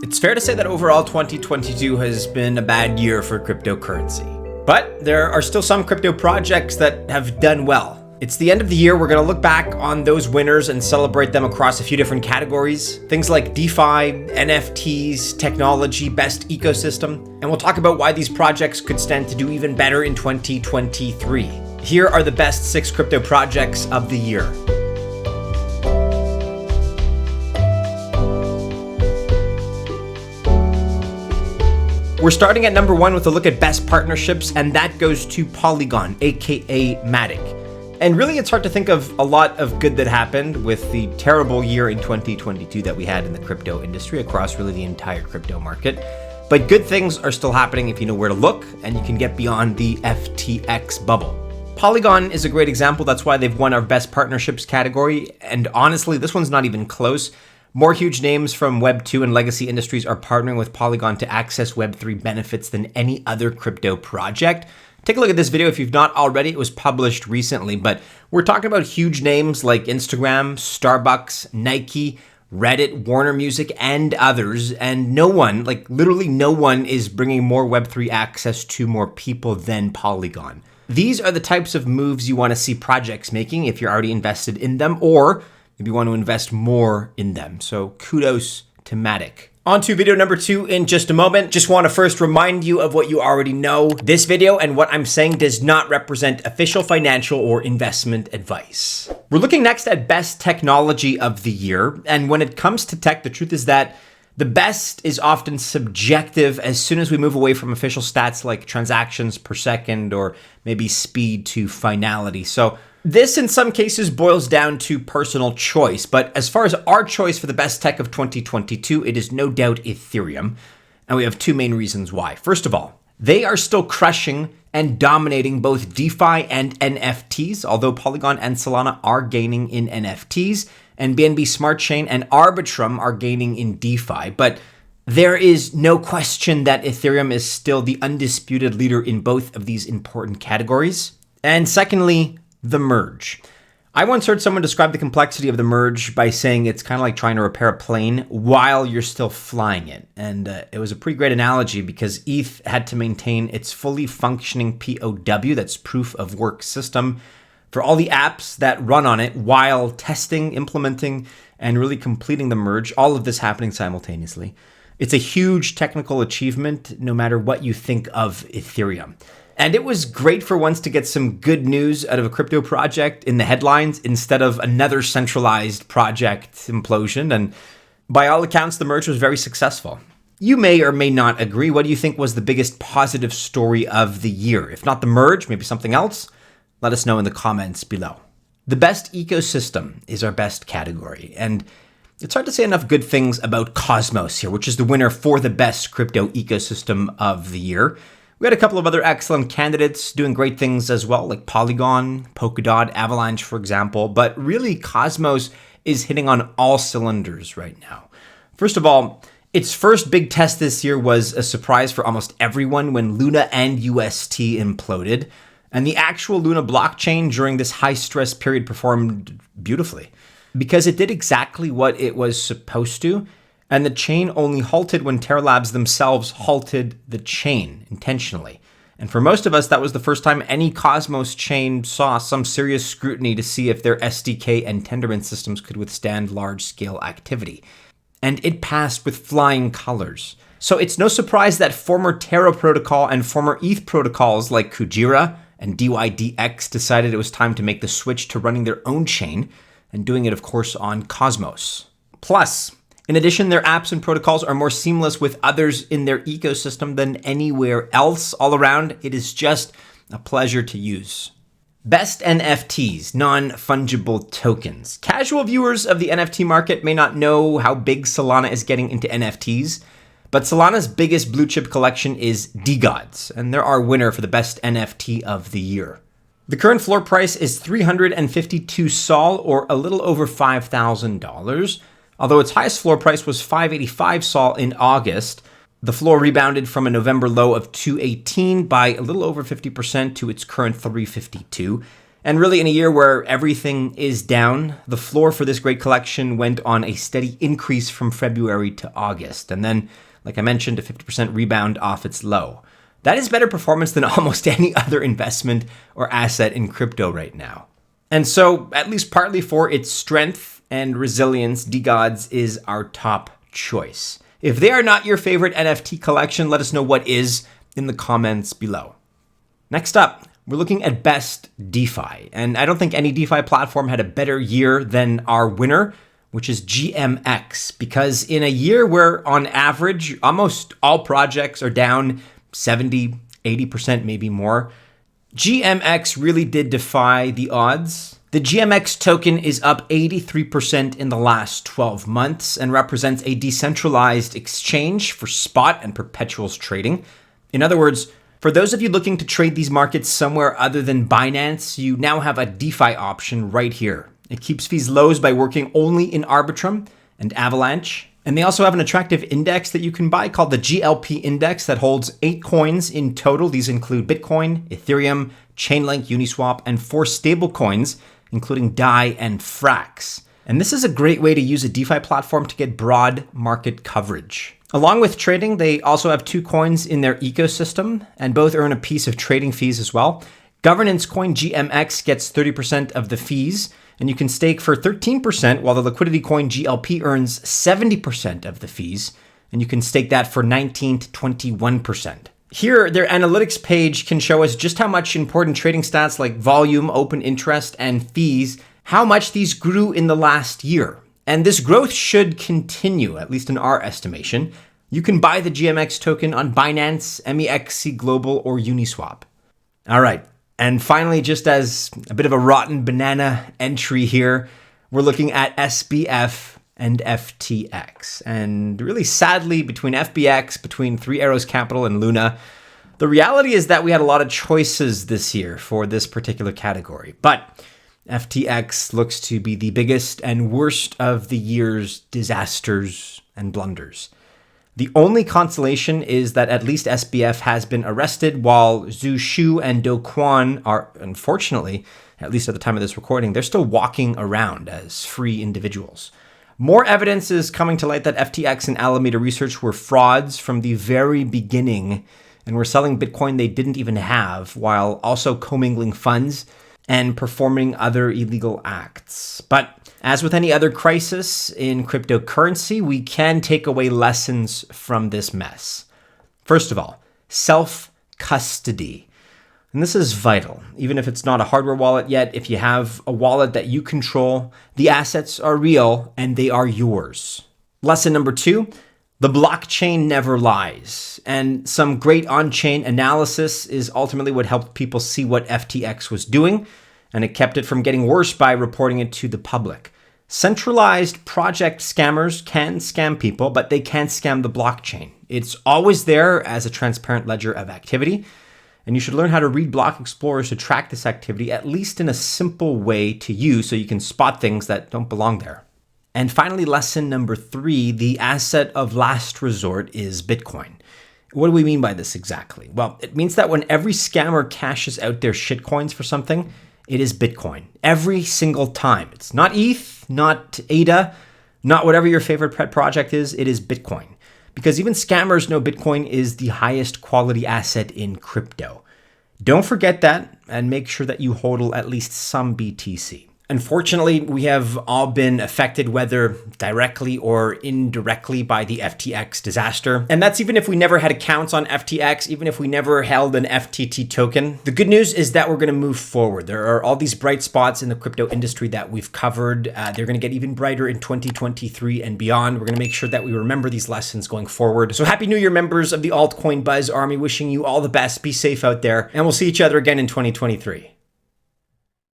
It's fair to say that overall 2022 has been a bad year for cryptocurrency. But there are still some crypto projects that have done well. It's the end of the year. We're going to look back on those winners and celebrate them across a few different categories. Things like DeFi, NFTs, technology, best ecosystem. And we'll talk about why these projects could stand to do even better in 2023. Here are the best 6 crypto projects of the year. We're starting at number 1 with a look at best partnerships, and that goes to Polygon, aka MATIC. And really, it's hard to think of a lot of good that happened with the terrible year in 2022 that we had in the crypto industry across really the entire crypto market. But good things are still happening if you know where to look, and you can get beyond the FTX bubble. Polygon is a great example. That's why they've won our best partnerships category. And honestly, this one's not even close. More huge names from Web 2 and legacy industries are partnering with Polygon to access Web 3 benefits than any other crypto project. Take a look at this video if you've not already. It was published recently, but we're talking about huge names like Instagram, Starbucks, Nike, Reddit, Warner Music, and others. And no one, like literally no one, is bringing more Web3 access to more people than Polygon. These are the types of moves you want to see projects making if you're already invested in them, or if you want to invest more in them. So kudos to MATIC. On to video number 2 in just a moment. Just want to first remind you of what you already know. This video and what I'm saying does not represent official financial or investment advice. We're looking next at best technology of the year. And when it comes to tech, the truth is that the best is often subjective as soon as we move away from official stats like transactions per second or maybe speed to finality. So this, in some cases, boils down to personal choice, but as far as our choice for the best tech of 2022, it is no doubt Ethereum, and we have 2 main reasons why. First of all, they are still crushing and dominating both DeFi and NFTs, although Polygon and Solana are gaining in NFTs, and BNB Smart Chain and Arbitrum are gaining in DeFi, but there is no question that Ethereum is still the undisputed leader in both of these important categories. And secondly, the merge. I once heard someone describe the complexity of the merge by saying it's kind of like trying to repair a plane while you're still flying it. And it was a pretty great analogy because ETH had to maintain its fully functioning POW, that's proof of work system, for all the apps that run on it while testing, implementing, and really completing the merge, all of this happening simultaneously. It's a huge technical achievement no matter what you think of Ethereum. And it was great for once to get some good news out of a crypto project in the headlines instead of another centralized project implosion. And by all accounts, the merge was very successful. You may or may not agree. What do you think was the biggest positive story of the year? If not the merge, maybe something else? Let us know in the comments below. The best ecosystem is our best category. And it's hard to say enough good things about Cosmos here, which is the winner for the best crypto ecosystem of the year. We had a couple of other excellent candidates doing great things as well, like Polygon, Polkadot, Avalanche, for example. But really, Cosmos is hitting on all cylinders right now. First of all, its first big test this year was a surprise for almost everyone when Luna and UST imploded. And the actual Luna blockchain during this high-stress period performed beautifully because it did exactly what it was supposed to. And the chain only halted when Terra Labs themselves halted the chain intentionally. And for most of us, that was the first time any Cosmos chain saw some serious scrutiny to see if their SDK and Tendermint systems could withstand large-scale activity. And it passed with flying colors. So it's no surprise that former Terra protocol and former ETH protocols like Kujira and DYDX decided it was time to make the switch to running their own chain and doing it, of course, on Cosmos. Plus, in addition, their apps and protocols are more seamless with others in their ecosystem than anywhere else. All around, it is just a pleasure to use. Best NFTs, non-fungible tokens. Casual viewers of the NFT market may not know how big Solana is getting into NFTs, but Solana's biggest blue chip collection is DeGods, and they're our winner for the best NFT of the year. The current floor price is 352 Sol, or a little over $5,000. Although its highest floor price was 585 Sol in August, the floor rebounded from a November low of 218 by a little over 50% to its current 352. And really, in a year where everything is down, the floor for this great collection went on a steady increase from February to August. And then, like I mentioned, a 50% rebound off its low. That is better performance than almost any other investment or asset in crypto right now. And so, at least partly for its strength and resilience, DeGods is our top choice. If they are not your favorite NFT collection, let us know what is in the comments below. Next up, we're looking at best DeFi. And I don't think any DeFi platform had a better year than our winner, which is GMX. Because in a year where, on average, almost all projects are down 70, 80%, maybe more, GMX really did defy the odds. The GMX token is up 83% in the last 12 months and represents a decentralized exchange for spot and perpetuals trading. In other words, for those of you looking to trade these markets somewhere other than Binance, you now have a DeFi option right here. It keeps fees low by working only in Arbitrum and Avalanche. And they also have an attractive index that you can buy called the GLP index that holds 8 coins in total. These include Bitcoin, Ethereum, Chainlink, Uniswap, and 4 stable coins, including DAI and Frax. And this is a great way to use a DeFi platform to get broad market coverage. Along with trading, they also have 2 coins in their ecosystem, and both earn a piece of trading fees as well. Governance coin GMX gets 30% of the fees, and you can stake for 13%, while the liquidity coin GLP earns 70% of the fees, and you can stake that for 19 to 21%. Here, their analytics page can show us just how much important trading stats like volume, open interest, and fees, how much these grew in the last year. And this growth should continue, at least in our estimation. You can buy the GMX token on Binance, MEXC Global, or Uniswap. All right. And finally, just as a bit of a rotten banana entry here, we're looking at SBF and FTX. And really sadly, between FBX, between Three Arrows Capital and Luna, the reality is that we had a lot of choices this year for this particular category. But FTX looks to be the biggest and worst of the year's disasters and blunders. The only consolation is that at least SBF has been arrested, while Zhu Shu and Do Kwon are, unfortunately, at least at the time of this recording, they're still walking around as free individuals. More evidence is coming to light that FTX and Alameda Research were frauds from the very beginning and were selling Bitcoin they didn't even have, while also commingling funds and performing other illegal acts. But as with any other crisis in cryptocurrency, we can take away lessons from this mess. First of all, self-custody. And this is vital. Even if it's not a hardware wallet yet, if you have a wallet that you control, the assets are real and they are yours. Lesson number 2, the blockchain never lies. And some great on-chain analysis is ultimately what helped people see what FTX was doing, and it kept it from getting worse by reporting it to the public. Centralized project scammers can scam people, but they can't scam the blockchain. It's always there as a transparent ledger of activity, and you should learn how to read block explorers to track this activity, at least in a simple way to use, so you can spot things that don't belong there. And finally, lesson number 3, the asset of last resort is Bitcoin. What do we mean by this exactly? Well, it means that when every scammer cashes out their shitcoins for something, it is Bitcoin. Every single time. It's not ETH, not ADA, not whatever your favorite pet project is, it is Bitcoin. Because even scammers know Bitcoin is the highest quality asset in crypto. Don't forget that, and make sure that you hodl at least some BTC. Unfortunately, we have all been affected, whether directly or indirectly, by the FTX disaster. And that's even if we never had accounts on FTX, even if we never held an FTT token. The good news is that we're going to move forward. There are all these bright spots in the crypto industry that we've covered. They're going to get even brighter in 2023 and beyond. We're going to make sure that we remember these lessons going forward. So Happy New Year, members of the Altcoin Buzz Army. Wishing you all the best. Be safe out there. And we'll see each other again in 2023.